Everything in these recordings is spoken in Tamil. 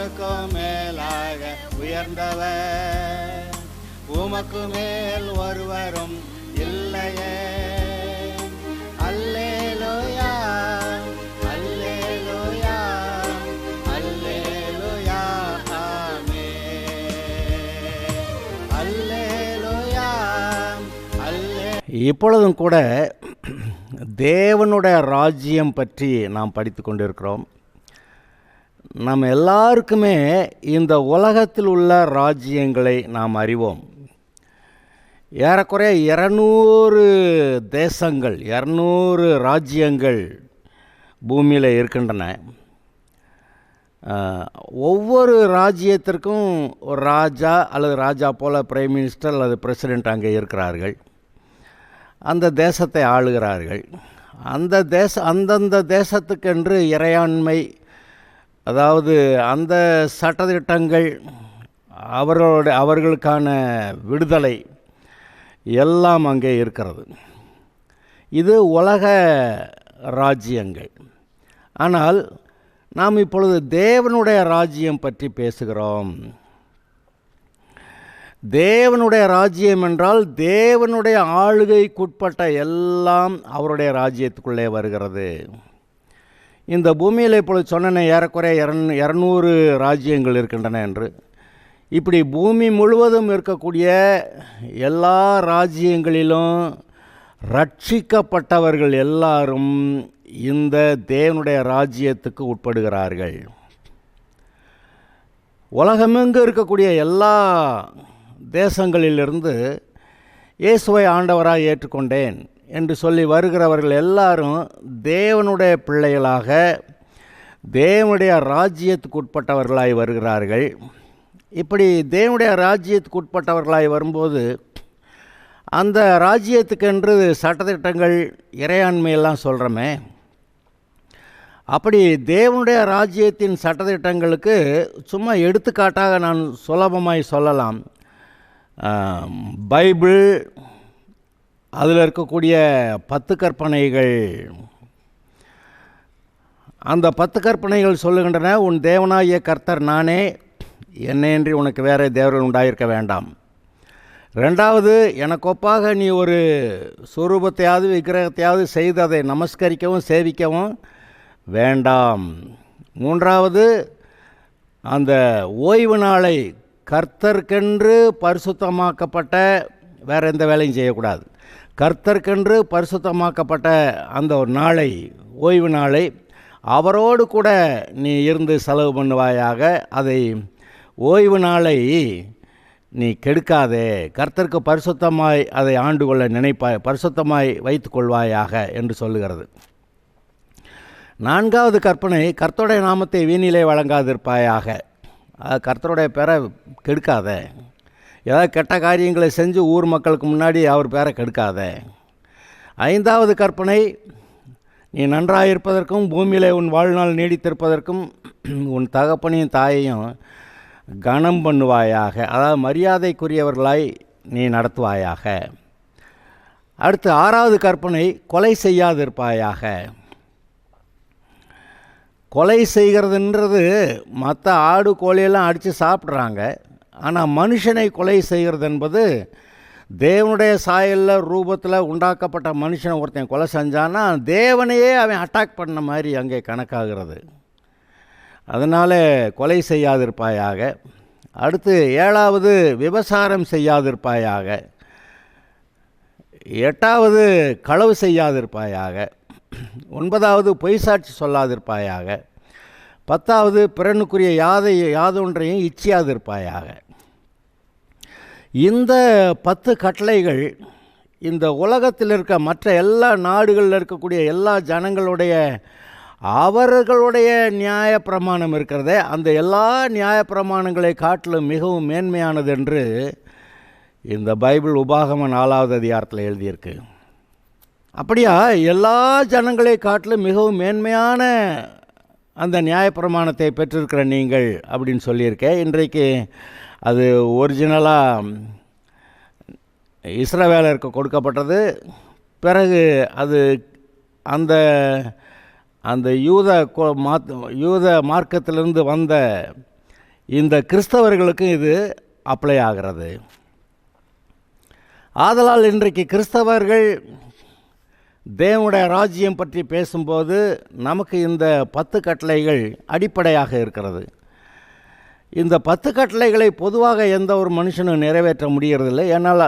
எல்லாருக்கும் மேலாக உயர்ந்தவர், உமக்கு மேல் ஒருவரும் இல்லையே. அல்லேலூயா, அல்லேலூயா, அல்லேலூயா, ஆமென். அல்லேலூயா, அல்லே. இப்பொழுதும் கூட தேவனுடைய ராஜ்யம் பற்றி நாம் படித்து கொண்டிருக்கிறோம். நம்ம எல்லாருக்குமே இந்த உலகத்தில் உள்ள ராஜ்யங்களை நாம் அறிவோம். ஏறக்குறைய 200 தேசங்கள், 200 ராஜ்யங்கள் பூமியில் இருக்கின்றன. ஒவ்வொரு ராஜ்யத்திற்கும் ஒரு ராஜா அல்லது ராஜா போல் பிரைம் மினிஸ்டர் அல்லது பிரசிடெண்ட் அங்கே இருக்கிறார்கள். அந்த தேசத்தை ஆளுகிறார்கள். அந்தந்த தேசத்துக்கென்று இறையாண்மை, அதாவது அந்த சட்டதிட்டங்கள், அவர்களுக்கான விடுதலை எல்லாம் அங்கே இருக்கிறது. இது உலக ராஜ்யங்கள். ஆனால் நாம் இப்பொழுது தேவனுடைய ராஜ்யம் பற்றி பேசுகிறோம். தேவனுடைய ராஜ்யம் என்றால் தேவனுடைய ஆளுகைக்குட்பட்ட எல்லாம் அவருடைய ராஜ்யத்துக்குள்ளே வருகிறது. இந்த பூமியில் இப்பொழுது சொன்ன ஏறக்குறைய 200 ராஜ்யங்கள் இருக்கின்றன என்று. இப்படி பூமி முழுவதும் இருக்கக்கூடிய எல்லா ராஜ்யங்களிலும் ரட்சிக்கப்பட்டவர்கள் எல்லாரும் இந்த தேவனுடைய ராஜ்யத்துக்கு உட்படுகிறார்கள். உலகமெங்கு இருக்கக்கூடிய எல்லா தேசங்களிலிருந்து இயேசுவை ஆண்டவராக ஏற்றுக்கொண்டேன் என்று சொல்லி வருகிறவர்கள் எல்லாரும் தேவனுடைய பிள்ளைகளாக தேவனுடைய ராஜ்யத்துக்கு உட்பட்டவர்களாய் வருகிறார்கள். இப்படி தேவனுடைய ராஜ்யத்துக்கு உட்பட்டவர்களாய் வரும்போது அந்த ராஜ்யத்துக்கென்று சட்டத்திட்டங்கள், இறையாண்மையெல்லாம் சொல்கிறோமே, அப்படி தேவனுடைய ராஜ்யத்தின் சட்டத்திட்டங்களுக்கு சும்மா எடுத்துக்காட்டாக நான் சுலபமாய் சொல்லலாம். பைபிள், அதில் இருக்கக்கூடிய 10 கற்பனைகள். அந்த 10 கற்பனைகள் சொல்லுகின்றன, உன் தேவனாகிய கர்த்தர் நானே, என்னையன்றி உனக்கு வேறு தேவர்கள் உண்டாயிருக்க வேண்டாம். 2வது, எனக்கு ஒப்பாக நீ ஒரு சொரூபத்தையாவது விக்கிரகத்தையாவது செய்து அதை நமஸ்கரிக்கவும் சேவிக்கவும் வேண்டாம். 3வது, அந்த ஓய்வு நாளை கர்த்தர்க்கென்று பரிசுத்தமாக்கப்பட்ட, வேறு எந்த வேலையும் செய்யக்கூடாது, கர்த்தர்க்கென்று பரிசுத்தமாக்கப்பட்ட அந்த ஒரு நாளை, ஓய்வு நாளை அவரோடு கூட நீ இருந்து செலவு பண்ணுவாயாக. அதை ஓய்வு நாளை நீ கெடுக்காதே, கர்த்தருக்கு பரிசுத்தமாய் அதை ஆண்டு கொள்ள நினைப்பாய், பரிசுத்தமாய் வைத்து கொள்வாயாக என்று சொல்லுகிறது. 4வது கற்பனை, கர்த்தருடைய நாமத்தை வீணிலே வழங்காதிருப்பாயாக. கர்த்தருடைய பேரை கெடுக்காத, ஏதாவது கெட்ட காரியங்களை செஞ்சு ஊர் மக்களுக்கு முன்னாடி அவர் பேரை கெடுக்காத. 5வது கற்பனை, நீ நன்றாயிருப்பதற்கும் பூமியிலே உன் வாழ்நாள் நீடித்திருப்பதற்கும் உன் தகப்பனையும் தாயையும் கனம் பண்ணுவாயாக, அதாவது மரியாதைக்குரியவர்களாய் நீ நடத்துவாயாக. அடுத்து 6வது கற்பனை, கொலை செய்யாதிருப்பாயாக. கொலை செய்கிறதுன்றது மற்ற ஆடு கோழியெல்லாம் அடித்து சாப்பிட்றாங்க. ஆனால் மனுஷனை கொலை செய்கிறது என்பது தேவனுடைய சாயலில் ரூபத்தில் உண்டாக்கப்பட்ட மனுஷனை ஒருத்தன் கொலை செஞ்சான்னா தேவனையே அவன் அட்டாக் பண்ண மாதிரி அங்கே கணக்காகிறது. அதனால் கொலை செய்யாதிருப்பாயாக. அடுத்து 7வது, விபசாரம் செய்யாதிருப்பாயாக. 8வது, களவு செய்யாதிருப்பாயாக. 9வது, பொய் சாட்சி சொல்லாதிருப்பாயாக. 10வது, பிறனுக்குரிய யாதொன்றையும் இச்சியாதிருப்பாயாக. இந்த 10 கட்டளைகள் இந்த உலகத்தில் இருக்க மற்ற எல்லா நாடுகளில் இருக்கக்கூடிய எல்லா ஜனங்களுடைய அவர்களுடைய நியாயப்பிரமாணம் இருக்கிறதே, அந்த எல்லா நியாயப்பிரமாணங்களை காட்டிலும் மிகவும் மேன்மையானது என்று இந்த பைபிள் உபாகம 4வது அதிகாரத்தில் எழுதியிருக்கு. அப்படியா, எல்லா ஜனங்களை காட்டிலும் மிகவும் மேன்மையான அந்த நியாயப்பிரமாணத்தை பெற்றிருக்கிற நீங்கள் அப்படின்னு சொல்லியிருக்கேன். இன்றைக்கு அது ஒரிஜினலாக இஸ்ரவேலருக்கு கொடுக்கப்பட்டது. பிறகு அது அந்த அந்த யூத மார்க்கத்திலிருந்து வந்த இந்த கிறிஸ்தவர்களுக்கும் இது அப்ளை ஆகிறது. ஆதலால் இன்றைக்கு கிறிஸ்தவர்கள் தேவனுடைய ராஜ்யம் பற்றி பேசும்போது நமக்கு இந்த 10 கட்டளைகள் அடிப்படையாக இருக்கிறது. இந்த 10 கட்டளைகளை பொதுவாக எந்த ஒரு மனுஷனும் நிறைவேற்ற முடியறதில்லை. ஏன்னால்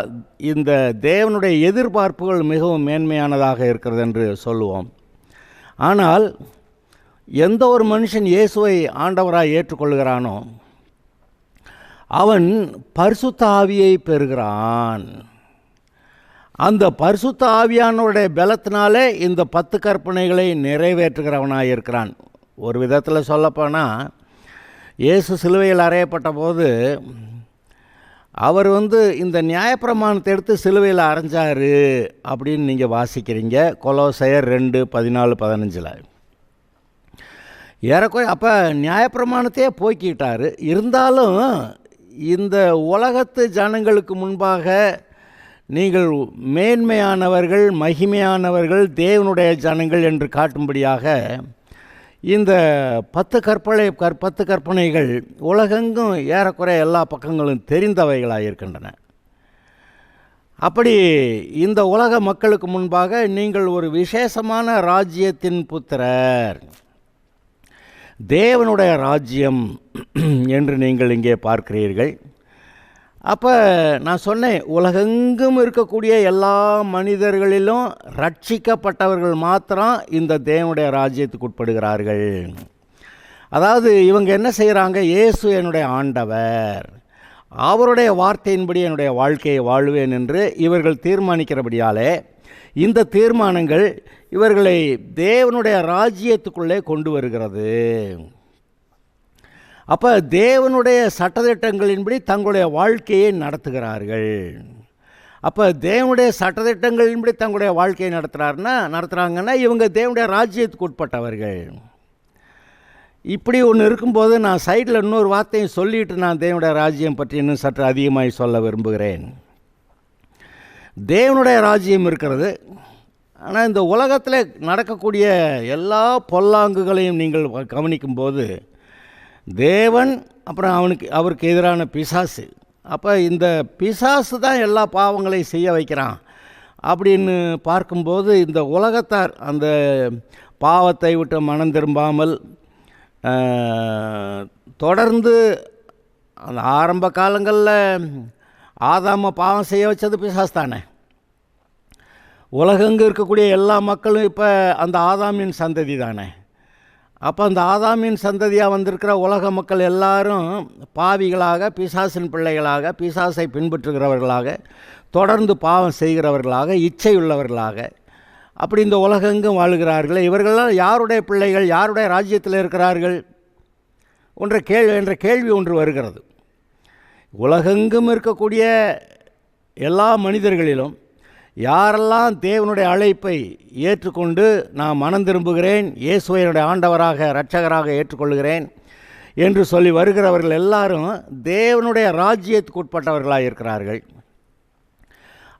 இந்த தேவனுடைய எதிர்பார்ப்புகள் மிகவும் மேன்மையானதாக இருக்கிறது என்று சொல்லுவோம். ஆனால் எந்த ஒரு மனுஷன் இயேசுவை ஆண்டவராய் ஏற்றுக்கொள்கிறானோ அவன் பரிசுத்த ஆவியை பெறுகிறான். அந்த பரிசுத்த ஆவியானவருடைய பலத்தினாலே இந்த 10 கற்பனைகளை நிறைவேற்றுகிறவனாக இருக்கிறான். ஒரு விதத்தில் சொல்லப்போனால் இயேசு சிலுவையில் அறையப்பட்ட போது அவர் இந்த நியாயப்பிரமாணத்தை எடுத்து சிலுவையில் அரைஞ்சார் அப்படின்னு நீங்கள் வாசிக்கிறீங்க. கொலோசையர் 2:14-15. ஏறக்குறைய அப்போ நியாயப்பிரமாணத்தையே போக்கிட்டார். இருந்தாலும் இந்த உலகத்து ஜனங்களுக்கு முன்பாக நீங்கள் மேன்மையானவர்கள், மகிமையானவர்கள், தேவனுடைய ஜனங்கள் என்று காட்டும்படியாக இந்த 10 கற்பனைகள் உலகெங்கும் ஏறக்குறைய எல்லா பக்கங்களும் தெரிந்தவைகளாக இருக்கின்றன. அப்படி இந்த உலக மக்களுக்கு முன்பாக நீங்கள் ஒரு விசேஷமான ராஜ்யத்தின் புத்திரர், தேவனுடைய ராஜ்யம் என்று நீங்கள் இங்கே பார்க்கிறீர்கள். அப்போ நான் சொன்னேன், உலகெங்கும் இருக்கக்கூடிய எல்லா மனிதர்களிலும் ரட்சிக்கப்பட்டவர்கள் மாத்திரம் இந்த தேவனுடைய ராஜ்யத்துக்கு உட்படுகிறார்கள். அதாவது இவங்க என்ன செய்கிறாங்க, இயேசு என்னுடைய ஆண்டவர், அவருடைய வார்த்தையின்படி என்னுடைய வாழ்க்கையை வாழ்வேன் என்று இவர்கள் தீர்மானிக்கிறபடியாலே இந்த தீர்மானங்கள் இவர்களை தேவனுடைய ராஜ்யத்துக்குள்ளே கொண்டு வருகிறது. அப்போ தேவனுடைய சட்டத்திட்டங்களின்படி தங்களுடைய வாழ்க்கையை நடத்துகிறார்கள். அப்போ தேவனுடைய சட்டத்திட்டங்களின்படி தங்களுடைய வாழ்க்கையை நடத்துகிறாங்கன்னா இவங்க தேவனுடைய ராஜ்யத்துக்கு உட்பட்டவர்கள். இப்படி ஒன்று இருக்கும்போது நான் சைடில் இன்னொரு வார்த்தையும் சொல்லிட்டு நான் தேவனுடைய ராஜ்யம் பற்றி இன்னும் சற்று அதிகமாக சொல்ல விரும்புகிறேன். தேவனுடைய ராஜ்யம் இருக்கிறது. ஆனால் இந்த உலகத்தில் நடக்கக்கூடிய எல்லா பொல்லாங்குகளையும் நீங்கள் கவனிக்கும்போது தேவன் அப்புறம் அவருக்கு எதிரான பிசாசு, அப்போ இந்த பிசாசு தான் எல்லா பாவங்களையும் செய்ய வைக்கிறான் அப்படின்னு பார்க்கும்போது இந்த உலகத்தார் அந்த பாவத்தை விட்டு மனம் திரும்பாமல் தொடர்ந்து அந்த ஆரம்ப காலங்களில் ஆதாம பாவம் செய்ய வச்சது பிசாசு தானே. உலகெங்கு இருக்கக்கூடிய எல்லா மக்களும் இப்போ அந்த ஆதாமின் சந்ததி தானே. அப்போ அந்த ஆதாமின் சந்ததியாக வந்திருக்கிற உலக மக்கள் எல்லாரும் பாவிகளாக, பிசாசின் பிள்ளைகளாக, பிசாசை பின்பற்றுகிறவர்களாக, தொடர்ந்து பாவம் செய்கிறவர்களாக, இச்சையுள்ளவர்களாக அப்படி இந்த உலகெங்கும் வாழுகிறார்கள். இவர்களெல்லாம் யாருடைய பிள்ளைகள், யாருடைய ராஜ்யத்தில் இருக்கிறார்கள் என்ற கேள்வி ஒன்று வருகிறது. உலகெங்கும் இருக்கக்கூடிய எல்லா மனிதர்களிலும் யாரெல்லாம் தேவனுடைய அழைப்பை ஏற்றுக்கொண்டு நான் மனம் திரும்புகிறேன், இயேசுவை என்னுடைய ஆண்டவராக இரட்சகராக ஏற்றுக்கொள்கிறேன் என்று சொல்லி வருகிறவர்கள் எல்லாரும் தேவனுடைய ராஜ்யத்துக்கு உட்பட்டவர்களாக இருக்கிறார்கள்.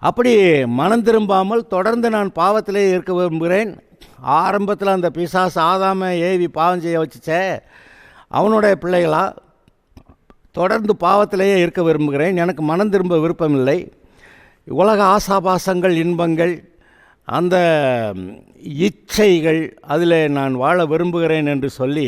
அப்படி மனம் திரும்பாமல் தொடர்ந்து நான் பாவத்திலே இருக்க விரும்புகிறேன். ஆரம்பத்தில் அந்த பிசாசு ஆதாம ஏவி பாவம் செய்ய வச்சுச்சே, அவனுடைய பிள்ளைகளா தொடர்ந்து பாவத்திலேயே இருக்க விரும்புகிறேன், எனக்கு மனம் திரும்ப விருப்பமில்லை, உலக ஆசாபாசங்கள், இன்பங்கள், அந்த இச்சைகள், அதில் நான் வாழ விரும்புகிறேன் என்று சொல்லி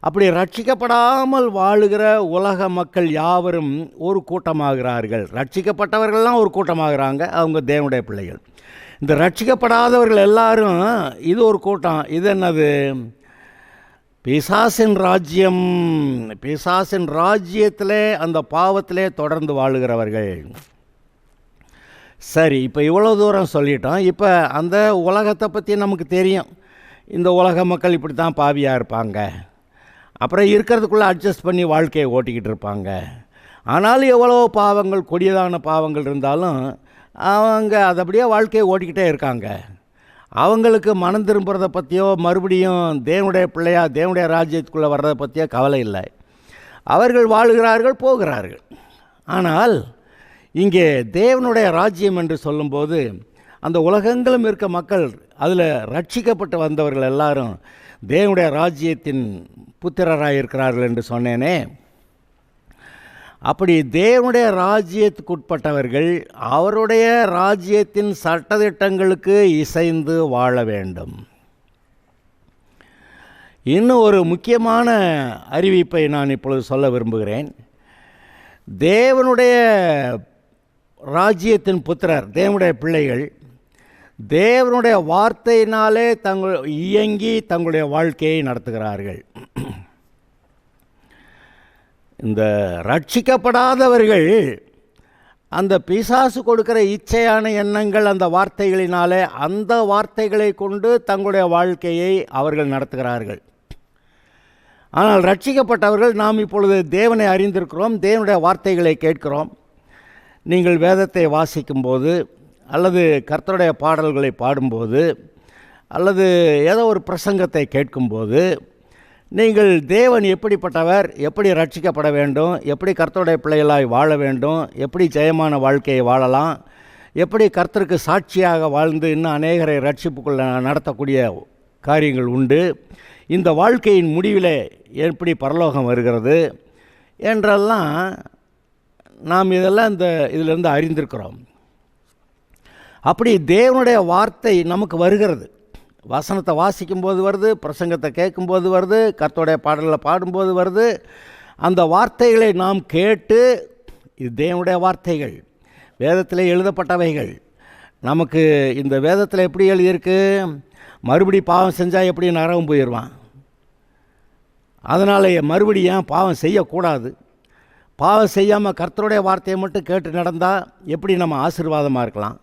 அப்படி ரட்சிக்கப்படாமல் வாழுகிற உலக மக்கள் யாவரும் ஒரு கூட்டமாகிறார்கள். ரட்சிக்கப்பட்டவர்கள்லாம் ஒரு கூட்டமாகிறாங்க, அவங்க தேவனுடைய பிள்ளைகள். இந்த ரட்சிக்கப்படாதவர்கள் எல்லாரும் இது ஒரு கூட்டம். இது என்னது? பிசாசின் ராஜ்யம். பிசாசின் ராஜ்யத்திலே அந்த பாவத்திலே தொடர்ந்து வாழுகிறவர்கள். சரி, இப்போ இவ்வளோ தூரம் சொல்லிட்டோம். இப்போ அந்த உலகத்தை பற்றி நமக்கு தெரியும். இந்த உலக மக்கள் இப்படி தான் பாவியாக இருப்பாங்க, அப்புறம் இருக்கிறதுக்குள்ளே அட்ஜஸ்ட் பண்ணி வாழ்க்கையை ஓட்டிக்கிட்டு இருப்பாங்க. ஆனாலும் எவ்வளோ பாவங்கள், கொடியதான பாவங்கள் இருந்தாலும் அவங்க அதை அப்படியே வாழ்க்கையை ஓட்டிக்கிட்டே இருக்காங்க. அவங்களுக்கு மனம் திரும்புறதை பற்றியோ மறுபடியும் தேவனுடைய பிள்ளையா தேவனுடைய ராஜ்யத்துக்குள்ளே வர்றதை பற்றியோ கவலை இல்லை. அவர்கள் வாழுகிறார்கள், போகிறார்கள். ஆனால் இங்கே தேவனுடைய ராஜ்யம் என்று சொல்லும்போது அந்த உலகங்களும் இருக்க மக்கள், அதில் ரட்சிக்கப்பட்டு வந்தவர்கள் எல்லாரும் தேவனுடைய ராஜ்யத்தின் புத்திரராக இருக்கிறார்கள் என்று சொன்னேனே. அப்படி தேவனுடைய ராஜ்யத்துக்குட்பட்டவர்கள் அவருடைய ராஜ்யத்தின் சட்டதிட்டங்களுக்கு இசைந்து வாழ வேண்டும். இன்னும் ஒரு முக்கியமான அறிவிப்பை நான் இப்பொழுது சொல்ல விரும்புகிறேன். தேவனுடைய ராஜ்யத்தின் புத்திரர், தேவனுடைய பிள்ளைகள், தேவனுடைய வார்த்தையினாலே இயங்கி தங்களுடைய வாழ்க்கையை நடத்துகிறார்கள். இந்த ரட்சிக்கப்படாதவர்கள் அந்த பிசாசு கொடுக்கிற இச்சையான எண்ணங்கள், அந்த வார்த்தைகளினாலே, அந்த வார்த்தைகளை கொண்டு தங்களுடைய வாழ்க்கையை அவர்கள் நடத்துகிறார்கள். ஆனால் ரட்சிக்கப்பட்டவர்கள், நாம் இப்பொழுது தேவனை அறிந்திருக்கிறோம், தேவனுடைய வார்த்தைகளை கேட்கிறோம். நீங்கள் வேதத்தை வாசிக்கும்போது, அல்லது கர்த்தருடைய பாடல்களை பாடும்போது, அல்லது ஏதோ ஒரு பிரசங்கத்தை கேட்கும்போது, நீங்கள் தேவன் எப்படிப்பட்டவர், எப்படி ரட்சிக்கப்பட வேண்டும், எப்படி கர்த்தருடைய பிள்ளைகளாய் வாழ வேண்டும், எப்படி ஜெயமான வாழ்க்கையை வாழலாம், எப்படி கர்த்தருக்கு சாட்சியாக வாழ்ந்து இன்னும் அநேகரை ரட்சிப்புக்குள்ள நடத்தக்கூடிய காரியங்கள் உண்டு, இந்த வாழ்க்கையின் முடிவில் எப்படி பரலோகம் வருகிறது என்றெல்லாம் நாம் இதெல்லாம் இதிலிருந்து அறிந்திருக்கிறோம். அப்படி தேவனுடைய வார்த்தை நமக்கு வருகிறது. வசனத்தை வாசிக்கும்போது வருது, பிரசங்கத்தை கேட்கும்போது வருது, கர்த்தருடைய பாடல்களை பாடும்போது வருது. அந்த வார்த்தைகளை நாம் கேட்டு, இது தேவனுடைய வார்த்தைகள், வேதத்தில் எழுதப்பட்டவைகள். நமக்கு இந்த வேதத்தில் எப்படி எழுதியிருக்கு, மறுபடி பாவம் செஞ்சால் எப்படி நரகம் போயிடுவான், அதனால் மறுபடி ஏன் பாவம் செய்யக்கூடாது, பாவம் செய்யாமல் கர்த்தருடைய வார்த்தையை மட்டும் கேட்டு நடந்தால் எப்படி நம்ம ஆசீர்வாதமாக இருக்கலாம்,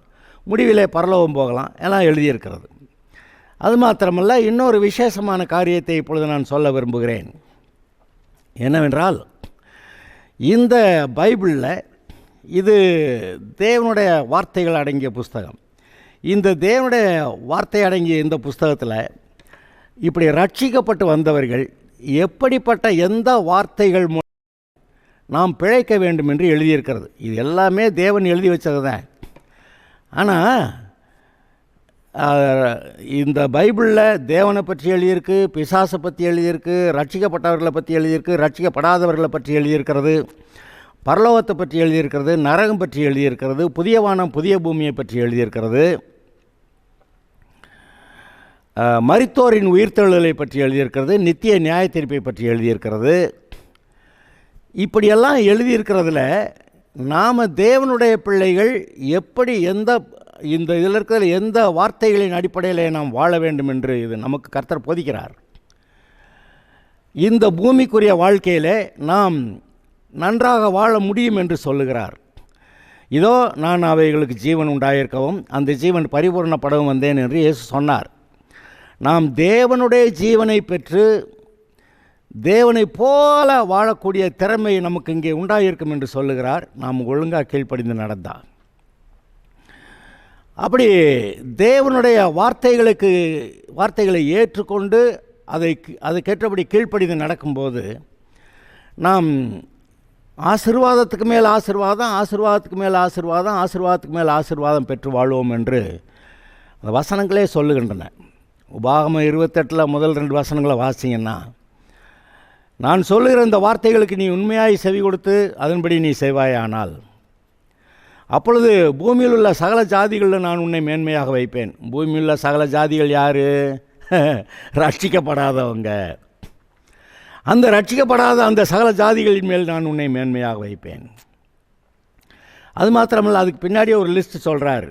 முடிவிலே பரலோகம் போகலாம் எல்லாம் எழுதியிருக்கிறது. அது மாத்திரமல்ல, இன்னொரு விசேஷமான காரியத்தை இப்பொழுது நான் சொல்ல விரும்புகிறேன். என்னவென்றால், இந்த பைபிளில் இது தேவனுடைய வார்த்தைகள் அடங்கிய புஸ்தகம். இந்த தேவனுடைய வார்த்தை அடங்கிய இந்த புஸ்தகத்தில் இப்படி ரட்சிக்கப்பட்டு வந்தவர்கள் எப்படிப்பட்ட எந்த வார்த்தைகள் மூலம் நாம் பிழைக்க வேண்டும் என்று எழுதியிருக்கிறது. இது எல்லாமே தேவன் எழுதி வச்சது தான். ஆனால் இந்த பைபிளில் தேவனை பற்றி எழுதியிருக்கு, பிசாசை பற்றி எழுதியிருக்கு, ரட்சிக்கப்பட்டவர்களை பற்றி எழுதியிருக்கு, ரட்சிக்கப்படாதவர்களை பற்றி எழுதியிருக்கிறது, பரலோகத்தை பற்றி எழுதியிருக்கிறது, நரகம் பற்றி எழுதியிருக்கிறது, புதிய வானம் புதிய பூமியை பற்றி எழுதியிருக்கிறது, மரித்தோரின் உயிர்த்தெழுதலை பற்றி எழுதியிருக்கிறது, நித்திய நியாய தீர்ப்பை பற்றி எழுதியிருக்கிறது. இப்படியெல்லாம் எழுதியிருக்கிறதுல நாம் தேவனுடைய பிள்ளைகள் எப்படி இந்த இதில் இருக்கிற எந்த வார்த்தைகளின் அடிப்படையில் நாம் வாழ வேண்டும் என்று இது நமக்கு கர்த்தர் போதிக்கிறார். இந்த பூமிக்குரிய வாழ்க்கையில் நாம் நன்றாக வாழ முடியும் என்று சொல்லுகிறார். இதோ நான் அவைகளுக்கு ஜீவன் உண்டாயிருக்கவும் அந்த ஜீவன் பரிபூர்ணப்படவும் வந்தேன் என்று இயேசு சொன்னார். நாம் தேவனுடைய ஜீவனை பெற்று தேவனை போல வாழக்கூடிய திறமை நமக்கு இங்கே உண்டாயிருக்கும் என்று சொல்லுகிறார். நாம் ஒழுங்காக கீழ்ப்படிந்து நடந்தார். அப்படி தேவனுடைய வார்த்தைகளை ஏற்றுக்கொண்டு அதுக்கேற்றபடி கீழ்ப்படிந்து நடக்கும்போது நாம் ஆசீர்வாதத்துக்கு மேல் ஆசீர்வாதம், ஆசீர்வாதத்துக்கு மேல் ஆசீர்வாதம், ஆசீர்வாதத்துக்கு மேல் ஆசீர்வாதம் பெற்று வாழ்வோம் என்று அந்த வசனங்களே சொல்லுகின்றன. உபாகமம் 28 முதல் 2 வசனங்களை வாசிங்கன்னா, நான் சொல்லுகிற இந்த வார்த்தைகளுக்கு நீ உண்மையாய் செவி கொடுத்து அதன்படி நீ செய்வாயானால் அப்பொழுது பூமியில் உள்ள சகல ஜாதிகளில் நான் உன்னை மேன்மையாக வைப்பேன். பூமியில் உள்ள சகல ஜாதிகள் யார்? ரட்சிக்கப்படாதவங்க. அந்த ரட்சிக்கப்படாத அந்த சகல ஜாதிகளின் மேல் நான் உன்னை மேன்மையாக வைப்பேன். அது மாத்திரமல்ல, அதுக்கு பின்னாடியே ஒரு லிஸ்ட் சொல்கிறார்.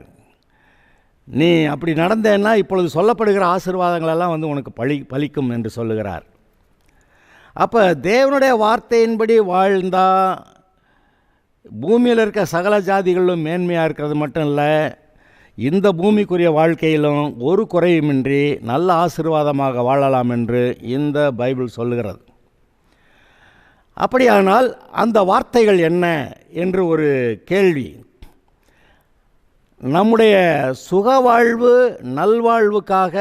நீ அப்படி நடந்தேன்னா இப்பொழுது சொல்லப்படுகிற ஆசீர்வாதங்களெல்லாம் உனக்கு பலிக்கும் என்று சொல்லுகிறார். அப்போ தேவனுடைய வார்த்தையின்படி வாழ்ந்தால் பூமியில் இருக்க சகல ஜாதிகளிலும் மேன்மையாக இருக்கிறது மட்டும் இல்லை, இந்த பூமிக்குரிய வாழ்க்கையிலும் ஒரு குறையுமின்றி நல்ல ஆசீர்வாதமாக வாழலாம் என்று இந்த பைபிள் சொல்லுகிறது. அப்படியானால் அந்த வார்த்தைகள் என்ன என்று ஒரு கேள்வி. நம்முடைய சுகவாழ்வு நல்வாழ்வுக்காக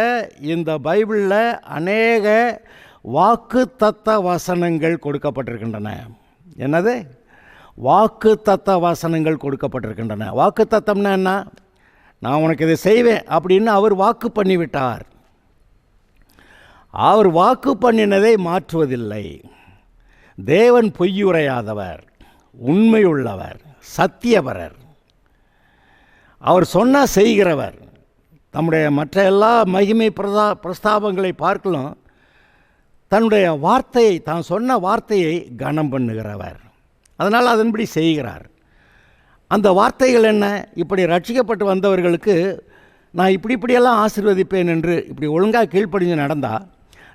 இந்த பைபிளில் அநேக வாக்குத்தத்த வசனங்கள் கொடுக்கப்பட்டிருக்கின்றன. என்னது? வாக்குத்தத்த வசனங்கள் கொடுக்கப்பட்டிருக்கின்றன. வாக்குத்தத்தம்னா என்ன? நான் உனக்கு இதை செய்வேன் அப்படின்னு அவர் வாக்கு பண்ணிவிட்டார். அவர் வாக்கு பண்ணினதை மாற்றுவதில்லை. தேவன் பொய்யுரையாதவர். உண்மையுள்ளவர், சத்தியபரர், அவர் சொன்னால் செய்கிறவர், தம்முடைய மற்ற எல்லா மகிமை பிரஸ்தாபங்களை பார்க்கலாம் தன்னுடைய வார்த்தையை, தான் சொன்ன வார்த்தையை கனம் பண்ணுகிறவர். அதனால் அதன்படி செய்கிறார். அந்த வார்த்தைகள் என்ன? இப்படி ரட்சிக்கப்பட்டு வந்தவர்களுக்கு நான் இப்படியெல்லாம் ஆசீர்வதிப்பேன் என்று, இப்படி ஒழுங்காக கீழ்ப்படிஞ்சு நடந்தால்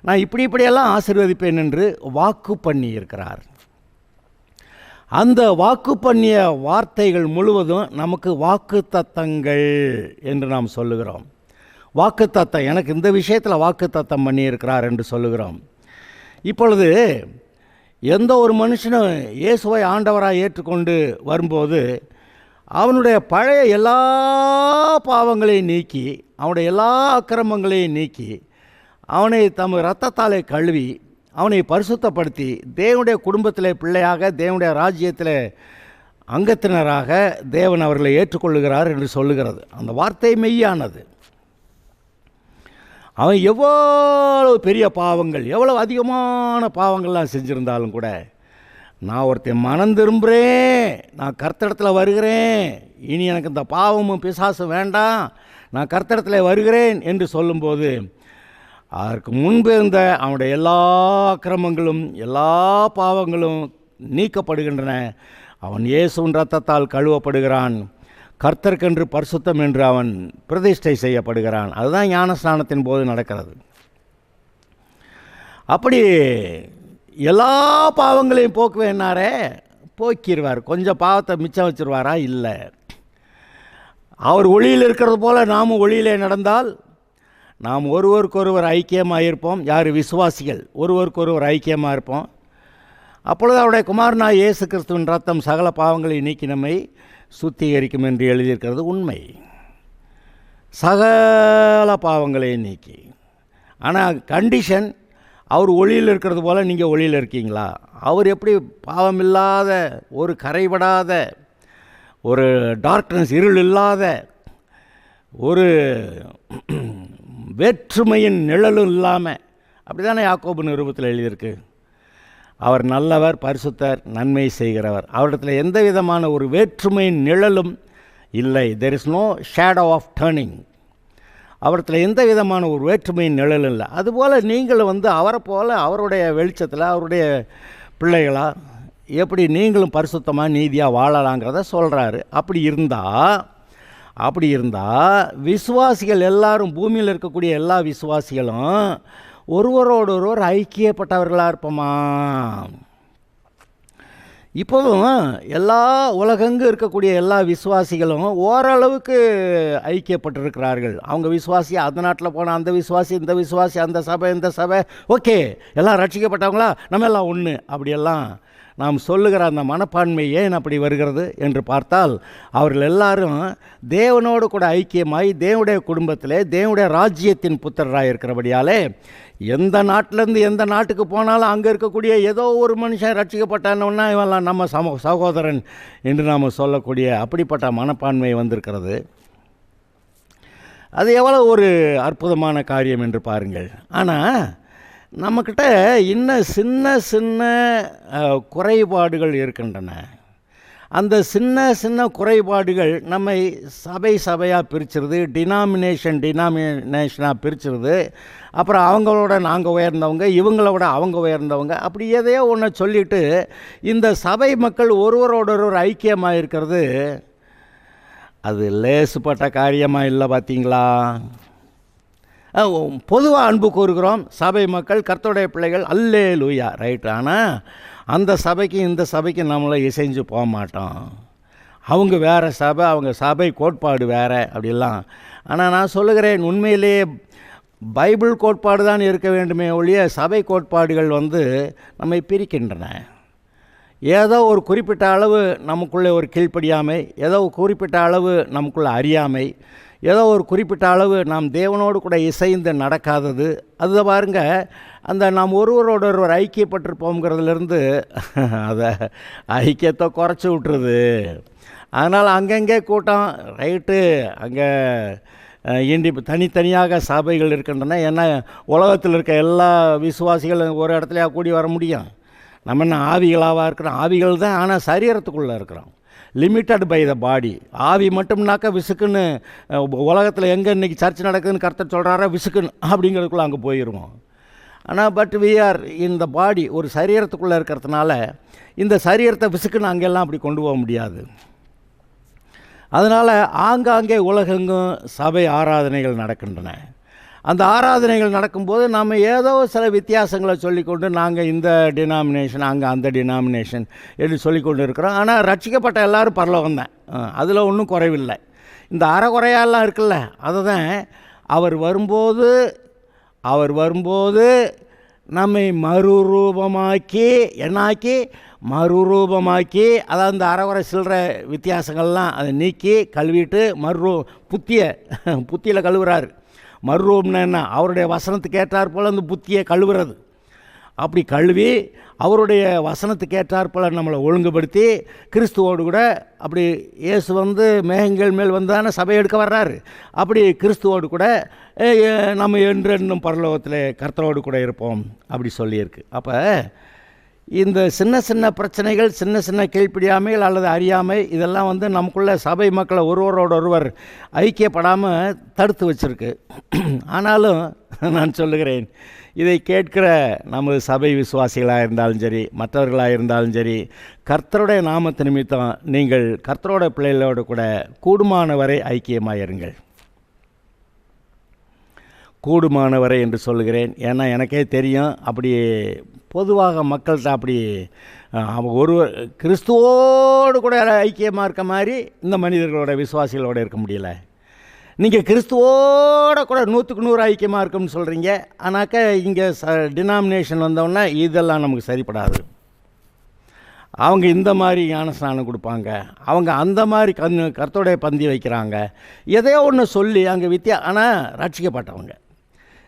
நான் இப்படியெல்லாம் ஆசீர்வதிப்பேன் என்று வாக்கு பண்ணியிருக்கிறார். அந்த வாக்கு பண்ணிய வார்த்தைகள் முழுவதும் நமக்கு வாக்கு தத்தங்கள் என்று நாம் சொல்லுகிறோம். வாக்கு தத்தம், எனக்கு இந்த விஷயத்தில் வாக்கு தத்தம் பண்ணியிருக்கிறார் என்று சொல்லுகிறோம். இப்பொழுது எந்த ஒரு மனுஷனும் இயேசுவை ஆண்டவராக ஏற்றுக்கொண்டு வரும்போது அவனுடைய பழைய எல்லா பாவங்களையும் நீக்கி, அவனுடைய எல்லா அக்கிரமங்களையும் நீக்கி, அவனை தம் இரத்தத்தாலே கழுவி, அவனை பரிசுத்தப்படுத்தி, தேவனுடைய குடும்பத்தில் பிள்ளையாக, தேவனுடைய ராஜ்யத்தில் அங்கத்தினராக தேவன் அவர்களை ஏற்றுக்கொள்ளுகிறார் என்று சொல்லுகிறது. அந்த வார்த்தை மெய்யானது. அவன் எவ்வளோ பெரிய பாவங்கள், எவ்வளோ அதிகமான பாவங்கள்லாம் செஞ்சுருந்தாலும் கூட, நான் ஒருத்தன் மனம் திரும்புகிறேன், நான் கர்த்தரிடத்தில் வருகிறேன், இனி எனக்கு இந்த பாவமும் பிசாசும் வேண்டாம், நான் கர்த்தரிடத்தில் வருகிறேன் என்று சொல்லும்போது அதற்கு முன்பு இருந்த அவனுடைய எல்லா அக்கிரமங்களும் எல்லா பாவங்களும் நீக்கப்படுகின்றன. அவன் இயேசுவின் இரத்தத்தால் கழுவப்படுகிறான். கர்த்தருக்கென்று பரிசுத்தம் என்று அவன் பிரதிஷ்டை செய்யப்படுகிறான். அதுதான் ஞானஸ்நானத்தின் போது நடக்கிறது. அப்படி எல்லா பாவங்களையும் போக்குவேன்னாரே, போக்கிடுவார். கொஞ்சம் பாவத்தை மிச்சம் வச்சுருவாரா? இல்லை. அவர் ஒளியில் இருக்கிறது போல் நாமும் ஒளியிலே நடந்தால் நாம் ஒருவருக்கொருவர் ஐக்கியமாக இருப்போம். யார்? விசுவாசிகள் ஒருவருக்கொருவர் ஐக்கியமாக இருப்போம். அப்பொழுது அவருடைய குமாரனாய் இயேசு கிறிஸ்துவின் ரத்தம் சகல பாவங்களை நீக்கி நம்மை சுத்திகரிக்கும் என்று எழுதியிருக்கிறது உண்மை. சகல பாவங்களை நீக்கி. ஆனால் கண்டிஷன், அவர் ஒளியில் இருக்கிறது போல் நீங்கள் ஒளியில் இருக்கீங்களா? அவர் எப்படி பாவமில்லாத, ஒரு கரைபடாத, ஒரு டார்க்னஸ், இருள் இல்லாத, ஒரு வேற்றுமையின் நிழலும் இல்லாமல், அப்படி தானே யாக்கோபு நிருபத்தில் எழுதியிருக்கு. அவர் நல்லவர், பரிசுத்தர், நன்மை செய்கிறவர். அவரிடத்தில் எந்த விதமான ஒரு வேற்றுமையின் நிழலும் இல்லை. There is no shadow of turning. அவரிடத்தில் எந்த விதமான ஒரு வேற்றுமையின் நிழலும் இல்லை. அதுபோல் நீங்களும் அவரை போல் அவருடைய வெளிச்சத்தில் அவருடைய பிள்ளைகளாக எப்படி நீங்களும் பரிசுத்தமாக நீதியாக வாழலாங்கிறத சொல்கிறாரு. அப்படி இருந்தால் விசுவாசிகள் எல்லாரும், பூமியில் இருக்கக்கூடிய எல்லா விசுவாசிகளும் ஒருவரோடு ஒருவர் ஐக்கியப்பட்டவர்களாக இருப்போமா? இப்போதும் எல்லா உலகெங்கு இருக்கக்கூடிய எல்லா விசுவாசிகளும் ஓரளவுக்கு ஐக்கியப்பட்டிருக்கிறார்கள். அவங்க விசுவாசி அந்த நாட்டில் போனால் அந்த விசுவாசி, இந்த விசுவாசி, அந்த சபை இந்த சபை, ஓகே எல்லாம் ரட்சிக்கப்பட்டவங்களா, நம்ம எல்லாம் ஒன்று, அப்படியெல்லாம் நாம் சொல்லுகிற அந்த மனப்பான்மை ஏன் அப்படி வருகிறது என்று பார்த்தால், அவர்கள் எல்லாரும் தேவனோடு கூட ஐக்கியமாய் தேவனுடைய குடும்பத்திலே தேவனுடைய ராஜ்யத்தின் புத்திரராக இருக்கிறபடியாலே எந்த நாட்டிலேருந்து எந்த நாட்டுக்கு போனாலும் அங்கே இருக்கக்கூடிய ஏதோ ஒரு மனுஷன் ரட்சிக்கப்பட்டானோன்னா இவெல்லாம் நம்ம சகோதரன் என்று நாம் சொல்லக்கூடிய அப்படிப்பட்ட மனப்பான்மை வந்திருக்கிறது. அது எவ்வளோ ஒரு அற்புதமான காரியம் என்று பாருங்கள். ஆனால் நம்மக்கிட்ட இன்னும் சின்ன சின்ன குறைபாடுகள் இருக்கின்றன. அந்த சின்ன சின்ன குறைபாடுகள் நம்மை சபையாக பிரிச்சிருது, டினாமினேஷனாக பிரிச்சிருது. அப்புறம் அவங்களோட நாங்கள் உயர்ந்தவங்க, இவங்களோட அவங்க உயர்ந்தவங்க, அப்படி எதையோ ஒன்று சொல்லிவிட்டு இந்த சபை மக்கள் ஒருவரோடொருவர் ஐக்கியமாக இருக்கிறது அது லேசுப்பட்ட காரியமாக இல்லை. பார்த்தீங்களா? பொதுவாக அன்பு கூறுகிறோம், சபை மக்கள் கர்த்தருடைய பிள்ளைகள், அல்லேலூயா, ரைட். ஆனால் அந்த சபைக்கு இந்த சபைக்கு நம்மளை இசைஞ்சு போக மாட்டோம். அவங்க வேறு சபை, அவங்க சபை கோட்பாடு வேறு, அப்படிலாம். ஆனால் நான் சொல்லுகிறேன், உண்மையிலேயே பைபிள் கோட்பாடு தான் இருக்க வேண்டுமே ஒழிய சபை கோட்பாடுகள் நம்மை பிரிக்கின்றன. ஏதோ ஒரு குறிப்பிட்ட அளவு நமக்குள்ளே ஒரு கீழ்ப்படியாமை, ஏதோ ஒரு குறிப்பிட்ட அளவு நமக்குள்ளே அறியாமை, ஏதோ ஒரு குறிப்பிட்ட அளவு நாம் தேவனோடு கூட இசைந்து நடக்காதது, அது பாருங்க, அந்த நாம் ஒருவரோடொருவர் ஐக்கியப்பட்டிருப்போங்கிறதுலேருந்து அதை ஐக்கியத்தை குறைச்சி விட்டுருது. அதனால் அங்கங்கே கூட்டம், ரைட்டு, அங்கே தனித்தனியாக சபைகள் இருக்கின்றன. ஏன்னா உலகத்தில் இருக்க எல்லா விசுவாசிகளும் ஒரு இடத்துலையா கூடி வர முடியும்? நம்ம என்ன ஆவிகளாக இருக்கிறோம்? ஆவிகள் தான், ஆனால் சரீரத்துக்குள்ளே இருக்கிறோம். லிமிட்டட் பை த பாடி. ஆவி மட்டும்னாக்கா விசுக்குன்னு உலகத்தில் எங்கே இன்றைக்கி சர்ச் நடக்குதுன்னு கர்த்தர் சொல்கிறாரா விசுக்குன்னு அப்படிங்கிறதுக்குள்ளே அங்கே போயிடுவோம். ஆனால் பட் வி ஆர் இன் த பாடி, ஒரு சரீரத்துக்குள்ளே இருக்கிறதுனால இந்த சரீரத்தை விசுக்குன்னு அங்கெல்லாம் அப்படி கொண்டு போக முடியாது. அதனால் ஆங்காங்கே உலகெங்கும் சபை ஆராதனைகள் நடக்கின்றன. அந்த ஆராதனைகள் நடக்கும்போது நாம் ஏதோ சில வித்தியாசங்களை சொல்லிக்கொண்டு நாங்கள் இந்த டினாமினேஷன், அங்கே அந்த டினாமினேஷன் என்று சொல்லிக்கொண்டு இருக்கிறோம். ஆனால் ரட்சிக்கப்பட்ட எல்லோரும் பரலோகம்தான், அதில் ஒன்றும் குறைவில்லை. இந்த அறகுறையாலாம் இருக்குல்ல, அதை தான் அவர் வரும்போது நம்மை மறுரூபமாக்கி அதாவது இந்த அறகுறை சில்லற வித்தியாசங்கள்லாம் அதை நீக்கி கழுவிட்டு புத்தியில் கழுவுறாரு. மறுரூபம்னா என்ன? அவருடைய வசனத்துக்கு ஏற்றாற் போல் அந்த புத்தியை கழுவுறது. அப்படி கழுவி அவருடைய வசனத்துக்கு ஏற்றாற் போல் நம்மளை ஒழுங்குபடுத்தி கிறிஸ்துவோடு கூட, அப்படி இயேசு மேகங்கள் மேல் வந்தான சபை எடுக்க வர்றாரு, அப்படி கிறிஸ்துவோடு கூட நம்ம என்றென்னும் பரலோகத்தில் கர்த்தரோடு கூட இருப்போம் அப்படி சொல்லியிருக்கு. அப்போ இந்த சின்ன சின்ன பிரச்சனைகள், சின்ன சின்ன கீழ்ப்படியாமைகள் அல்லது அறியாமை, இதெல்லாம் நமக்குள்ள சபை மக்களை ஒருவரோடொருவர் ஐக்கியப்படாமல் தடுத்து வச்சுருக்கு. ஆனாலும் நான் சொல்லுகிறேன், இதை கேட்கிற நமது சபை விசுவாசிகளாக இருந்தாலும் சரி, மற்றவர்களாக இருந்தாலும் சரி, கர்த்தருடைய நாமத்து நிமித்தம் நீங்கள் கர்த்தரோட பிள்ளைகளோடு கூட கூடுமானவரை ஐக்கியமாயிருங்கள். கூடுமானவரை என்று சொல்லுகிறேன். ஏன்னா எனக்கே தெரியும், அப்படி பொதுவாக மக்கள்கிட்ட அப்படி ஒருவர் கிறிஸ்துவோடு கூட ஐக்கியமாக இருக்க மாதிரி இந்த மனிதர்களோட விசுவாசிகளோடு இருக்க முடியல. நீங்கள் கிறிஸ்துவோட கூட 100க்கு 100 ஐக்கியமாக இருக்கும்னு சொல்கிறீங்க. ஆனாக்கா இங்கே டினாமினேஷன் வந்தோன்னா இதெல்லாம் நமக்கு சரிப்படாது. அவங்க இந்த மாதிரி ஞானஸ்நானம் கொடுப்பாங்க, அவங்க அந்த மாதிரி கர்த்தருடைய பந்தி வைக்கிறாங்க, எதையோ ஒன்று சொல்லி அங்கே ஆனால் ரட்சிக்கப்பட்டவங்க,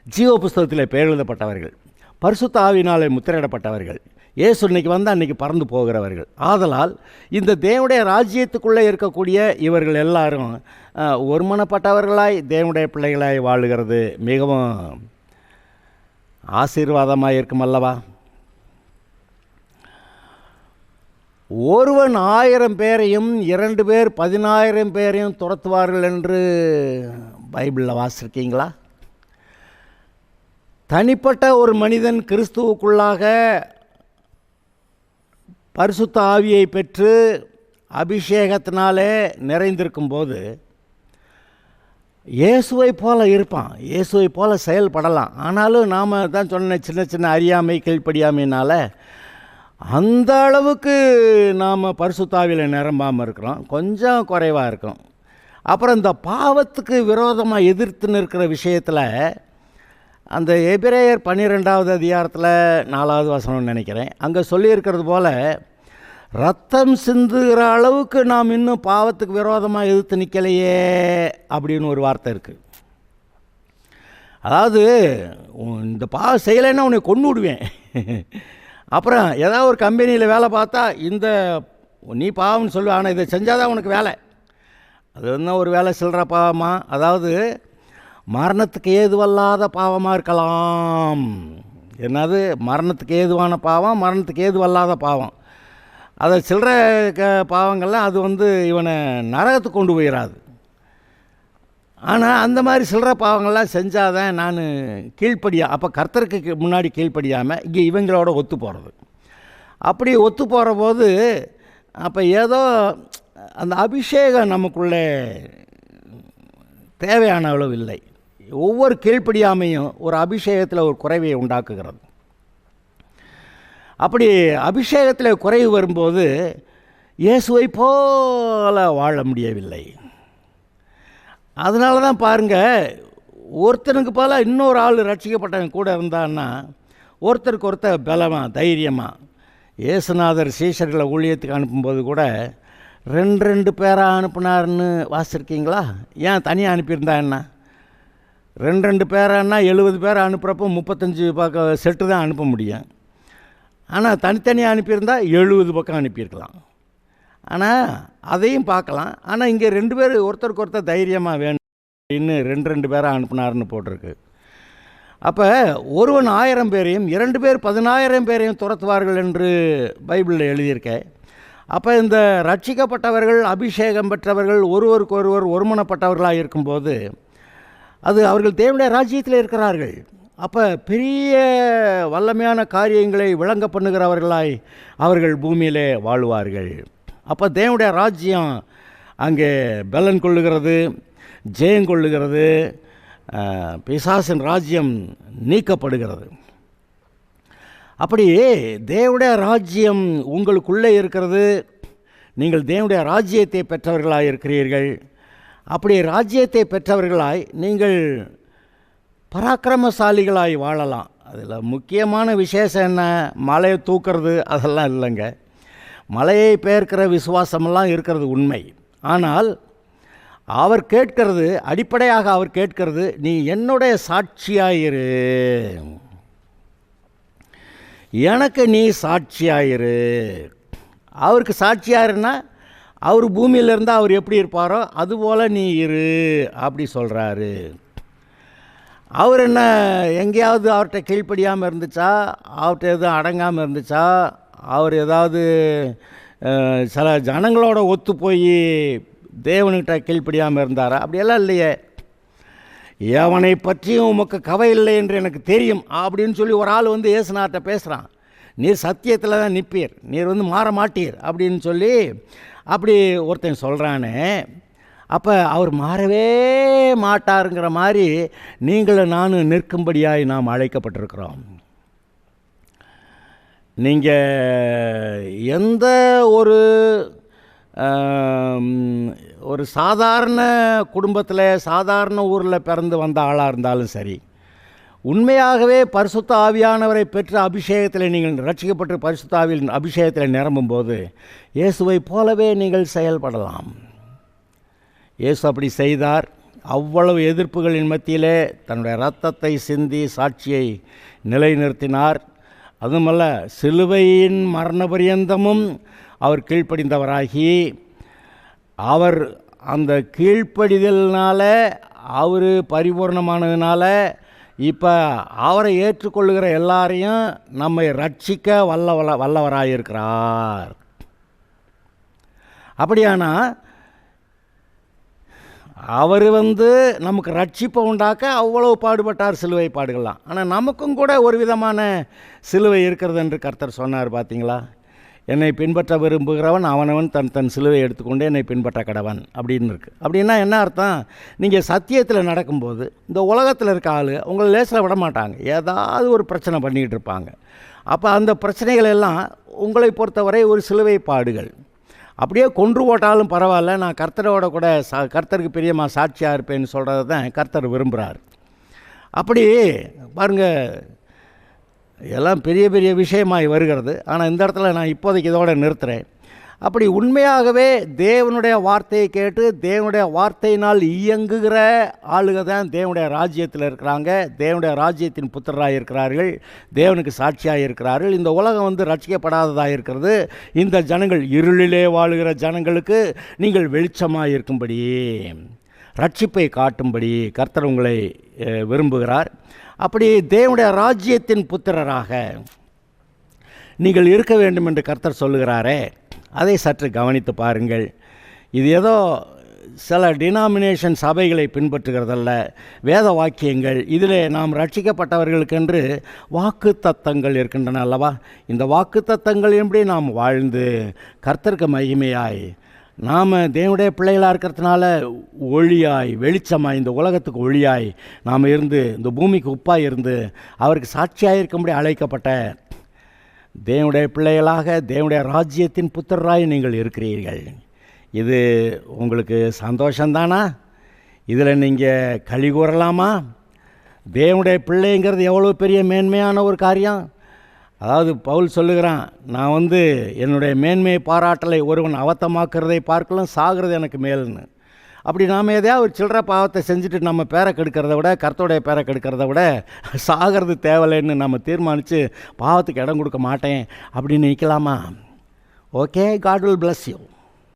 ஜீவ புஸ்தகத்தில் பெயர் எழுதப்பட்டவர்கள், பரிசுத்த ஆவியினாலே முத்திரையிடப்பட்டவர்கள், இயேசு இன்னைக்கு அன்றைக்கி பறந்து போகிறவர்கள். ஆதலால் இந்த தேவனுடைய ராஜ்யத்துக்குள்ளே இருக்கக்கூடிய இவர்கள் எல்லாரும் ஒருமனப்பட்டவர்களாய் தேவனுடைய பிள்ளைகளாய் வாழுகிறது மிகவும் ஆசீர்வாதமாக இருக்கும் அல்லவா? ஒருவன் 1000 பேரையும் 2 பேர் 10,000 பேரையும் துரத்துவார்கள் என்று பைபிளில் வாசிருக்கீங்களா? தனிப்பட்ட ஒரு மனிதன் கிறிஸ்துவுக்குள்ளாக பரிசுத்த ஆவியை பெற்று அபிஷேகத்தினாலே நிறைந்திருக்கும்போது இயேசுவை போல இருப்பான், இயேசுவை போல செயல்படலாம். ஆனாலும் நாம் தான் சொன்ன சின்ன சின்ன அறியாமை கீழ்ப்படியாமையினால் அந்த அளவுக்கு நாம் பரிசுத்தாவியில் நிரம்பாமல் இருக்கிறோம், கொஞ்சம் குறைவாக இருக்கும். அப்புறம் இந்த பாவத்துக்கு விரோதமாக எதிர்த்து நிற்கிற விஷயத்தில் அந்த எபிரேயர் 12வது அதிகாரத்தில் 4வது வசனம்னு நினைக்கிறேன், அங்கே சொல்லியிருக்கிறது போல் ரத்தம் சிந்துகிற அளவுக்கு நாம் இன்னும் பாவத்துக்கு விரோதமாக எதிர்த்து நிற்கலையே அப்படின்னு ஒரு வார்த்தை இருக்குது. அதாவது இந்த பாவம் செய்யலைன்னா உன்னை கொண்டு விடுவேன். அப்புறம் ஏதாவது ஒரு கம்பெனியில் வேலை பார்த்தா இந்த நீ பாவம்னு சொல்லுவேன், ஆனால் இதை செஞ்சால் தான் உனக்கு வேலை. அது ஒரு வேலை சில்லற பாவமாக, அதாவது மரணத்துக்கு ஏதுவல்லாத பாவமாக இருக்கலாம். என்னது? மரணத்துக்கு ஏதுவான பாவம், மரணத்துக்கு ஏதுவல்லாத பாவம். அதை சில்லற பாவங்கள்லாம் அது இவனை நரகத்துக்கு கொண்டு போயிடாது. ஆனால் அந்த மாதிரி சில்லற பாவங்கள்லாம் செஞ்சாதான் நான் அப்போ கர்த்தருக்கு முன்னாடி கீழ்ப்படியாமல் இங்கே இவங்களோட ஒத்து போகிறது. அப்படி ஒத்து போகிற போது அப்போ ஏதோ அந்த அபிஷேகம் நமக்குள்ளே தேவையான அளவு இல்லை. ஒவ்வொரு கீழ்ப்படியாமையும் ஒரு அபிஷேகத்தில் ஒரு குறைவை உண்டாக்குகிறது. அப்படி அபிஷேகத்தில் குறைவு வரும்போது இயேசுவை போல வாழ முடியவில்லை. அதனால தான் பாருங்கள், ஒருத்தனுக்கு போல இன்னொரு ஆள் ரட்சிக்கப்பட்டவன் கூட இருந்தான்னா ஒருத்தருக்கு ஒருத்தர் பலமாக தைரியமாக. இயேசுநாதர் சீஷர்களை ஊழியத்துக்கு அனுப்பும்போது கூட 2 பேராக அனுப்புனார்னு வாசிருக்கீங்களா? ஏன் தனியாக அனுப்பியிருந்தா என்ன? 2 பேரான்னா 70 பேரை அனுப்புகிறப்போ 35 பக்கம் செட்டு தான் அனுப்ப முடியும். ஆனால் தனித்தனியாக அனுப்பியிருந்தால் 70 பக்கம் அனுப்பியிருக்கலாம். ஆனால் அதையும் பார்க்கலாம். ஆனால் இங்கே 2 பேர் ஒருத்தருக்கு ஒருத்தர் தைரியமாக வேணும் அப்படின்னு 2 பேராக அனுப்புனாருன்னு போட்டிருக்கு. அப்போ ஒருவன் 1000 பேரையும் 2 பேர் 10000 பேரையும் துரத்துவார்கள் என்று பைபிளில் எழுதியிருக்கேன். அப்போ இந்த ரட்சிக்கப்பட்டவர்கள், அபிஷேகம் பெற்றவர்கள், ஒருவருக்கொருவர் ஒருமனப்பட்டவர்களாக இருக்கும்போது அது அவர்கள் தேவனுடைய ராஜ்யத்தில் இருக்கிறார்கள். அப்போ பெரிய வல்லமையான காரியங்களை விளங்க பண்ணுகிறவர்களாய் அவர்கள் பூமியிலே வாழ்வார்கள். அப்போ தேவனுடைய ராஜ்யம் அங்கே பலன் கொள்ளுகிறது, ஜெயம் கொள்ளுகிறது, பிசாசின் ராஜ்யம் நீக்கப்படுகிறது. அப்படி தேவனுடைய ராஜ்யம் உங்களுக்குள்ளே இருக்கிறது. நீங்கள் தேவனுடைய ராஜ்யத்தை பெற்றவர்களாய் இருக்கிறீர்கள். அப்படி ராஜ்யத்தை பெற்றவர்களாய் நீங்கள் பராக்கிரமசாலிகளாய் வாழலாம். அதில் முக்கியமான விசேஷம் என்ன? மலையை தூக்கிறது அதெல்லாம் இல்லைங்க. மலையை பெயர்க்கிற விசுவாசமெல்லாம் இருக்கிறது உண்மை. ஆனால் அவர் கேட்கிறது, அடிப்படையாக அவர் கேட்கிறது, நீ என்னுடைய சாட்சியாயிரு, எனக்கு நீ சாட்சியாயிரு. அவருக்கு சாட்சியாருன்னா அவர் பூமியில் இருந்தால் அவர் எப்படி இருப்பாரோ அதுபோல் நீ இரு அப்படி சொல்கிறாரு. அவர் என்ன எங்கேயாவது அவர்கிட்ட கீழ்ப்படியாமல் இருந்துச்சா, அவர்கிட்ட எதுவும் அடங்காமல் இருந்துச்சா, அவர் ஏதாவது சில ஜனங்களோட ஒத்து போய் தேவன்கிட்ட கீழ்ப்படியாமல் இருந்தாரா? அப்படியெல்லாம் இல்லையே. எவனை பற்றியும் உமக்கு கவை இல்லை என்று எனக்கு தெரியும் அப்படின்னு சொல்லி ஒரு ஆள் வந்து இயேசுநாதர்கிட்ட பேசுகிறான். நீர் சத்தியத்தில் தான் நிற்பீர், நீர் வந்து மாற மாட்டீர் அப்படின்னு சொல்லி அப்படி ஒருத்தன் சொல்கிறானே. அப்போ அவர் மாறவே மாட்டாருங்கிற மாதிரி நீங்களும் நானும் நிற்கும்படியாய் நாம் அழைக்கப்பட்டிருக்கிறோம். நீங்கள் எந்த ஒரு சாதாரண குடும்பத்தில் சாதாரண ஊரில் பிறந்து வந்த ஆளாக இருந்தாலும் சரி, உண்மையாகவே பரிசுத்த ஆவியானவரை பெற்ற அபிஷேகத்தில் நீங்கள் ரட்சிக்கப்பட்டு பரிசுத்த ஆவியின் அபிஷேகத்தில் நிரம்பும்போது இயேசுவை போலவே நீங்கள் செயல்படலாம். இயேசு அப்படி செய்தார். அவ்வளவு எதிர்ப்புகளின் மத்தியிலே தன்னுடைய இரத்தத்தை சிந்தி சாட்சியை நிலைநிறுத்தினார். அதுமல்ல, சிலுவையின் மரண பரியந்தமும் அவர் கீழ்ப்படிந்தவராகி, அவர் அந்த கீழ்ப்படிதல்னால அவர் பரிபூர்ணமானதுனால இப்போ அவரை ஏற்றுக்கொள்ளுகிற எல்லாரையும் நம்மை ரட்சிக்க வல்லவராயிருக்கிறார். அப்படியானா அவர் வந்து நமக்கு ரட்சிப்பை உண்டாக்க அவ்வளவு பாடுபட்டார் சிலுவை பாடுகள்லாம். ஆனால் நமக்கும் கூட ஒரு விதமான சிலுவை இருக்கிறது என்று கர்த்தர் சொன்னார். பார்த்தீங்களா? என்னை பின்பற்ற விரும்புகிறவன் அவனவன் தன் சிலுவை எடுத்துக்கொண்டு என்னை பின்பற்ற கடவன் அப்படின்னு இருக்குது. அப்படின்னா என்ன அர்த்தம்? நீங்கள் சத்தியத்தில் நடக்கும்போது இந்த உலகத்தில் இருக்க ஆள் உங்களை லேசில் விட மாட்டாங்க. ஏதாவது ஒரு பிரச்சனை பண்ணிக்கிட்டு இருப்பாங்க. அப்போ அந்த பிரச்சனைகள் எல்லாம் உங்களை பொறுத்தவரை ஒரு சிலுவை பாடுகள். அப்படியே கொன்று போட்டாலும் பரவாயில்ல, நான் கர்த்தரோட கூட கர்த்தருக்கு பிரியமாக சாட்சியாக இருப்பேன்னு சொல்கிறது தான் கர்த்தர் விரும்புகிறார். அப்படி பாருங்கள், எல்லாம் பெரிய பெரிய விஷயமாய் வருகிறது. ஆனால் இந்த இடத்துல நான் இப்போதைக்கு இதோடு நிறுத்துகிறேன். அப்படி உண்மையாகவே தேவனுடைய வார்த்தையை கேட்டு தேவனுடைய வார்த்தையினால் இயங்குகிற ஆளுக தான் தேவனுடைய ராஜ்யத்தில் இருக்கிறாங்க, தேவனுடைய ராஜ்யத்தின் புத்திரராக இருக்கிறார்கள், தேவனுக்கு சாட்சியாக இருக்கிறார்கள். இந்த உலகம் வந்து ரட்சிக்கப்படாததாக இருக்கிறது. இந்த ஜனங்கள், இருளிலே வாழுகிற ஜனங்களுக்கு நீங்கள் வெளிச்சமாக இருக்கும்படி, ரட்சிப்பை காட்டும்படி கர்த்தர் உங்களை விரும்புகிறார். அப்படி தேவனுடைய ராஜ்யத்தின் புத்திரராக நீங்கள் இருக்க வேண்டும் என்று கர்த்தர் சொல்லுகிறாரே, அதை சற்று கவனித்து பாருங்கள். இது ஏதோ சில டினாமினேஷன் சபைகளை பின்பற்றுகிறதல்ல, வேத வாக்கியங்கள். இதில் நாம் ரட்சிக்கப்பட்டவர்களுக்கென்று வாக்கு தத்தங்கள் இருக்கின்றன அல்லவா? இந்த வாக்கு தத்தங்கள் எப்படி நாம் வாழ்ந்து கர்த்தருக்கு மகிமையாய், நாம் தேவனுடைய பிள்ளைகளாக இருக்கிறதுனால ஒளியாய், வெளிச்சமாய், இந்த உலகத்துக்கு ஒளியாய் நாம் இருந்து, இந்த பூமிக்கு உப்பாய் இருந்து அவருக்கு சாட்சியாக இருக்கும்படி அழைக்கப்பட்ட தேவனுடைய பிள்ளைகளாக தேவனுடைய ராஜ்யத்தின் புத்திரராய் நீங்கள் இருக்கிறீர்கள். இது உங்களுக்கு சந்தோஷந்தானா? இதில் நீங்கள் களி கூறலாமா? தேவனுடைய பிள்ளைங்கிறது எவ்வளோ பெரிய மேன்மையான ஒரு காரியம். அதாவது பவுல் சொல்லுகிறான், நான் வந்து என்னுடைய மேன்மையை பாராட்டலை ஒருவன் அவத்தமாக்குறதை பார்க்கலாம், சாகிறது எனக்கு மேல்னு. அப்படி நாம் எதையாவது ஒரு சில்லற பாவத்தை செஞ்சுட்டு நம்ம பேரை கெடுக்கிறத விட, கர்த்தருடைய பேரை கெடுக்கிறத விட சாகிறது தேவையில்லைன்னு நம்ம தீர்மானித்து பாவத்துக்கு இடம் கொடுக்க மாட்டேன் அப்படின்னு நிற்கலாமா? Okay, God will bless you.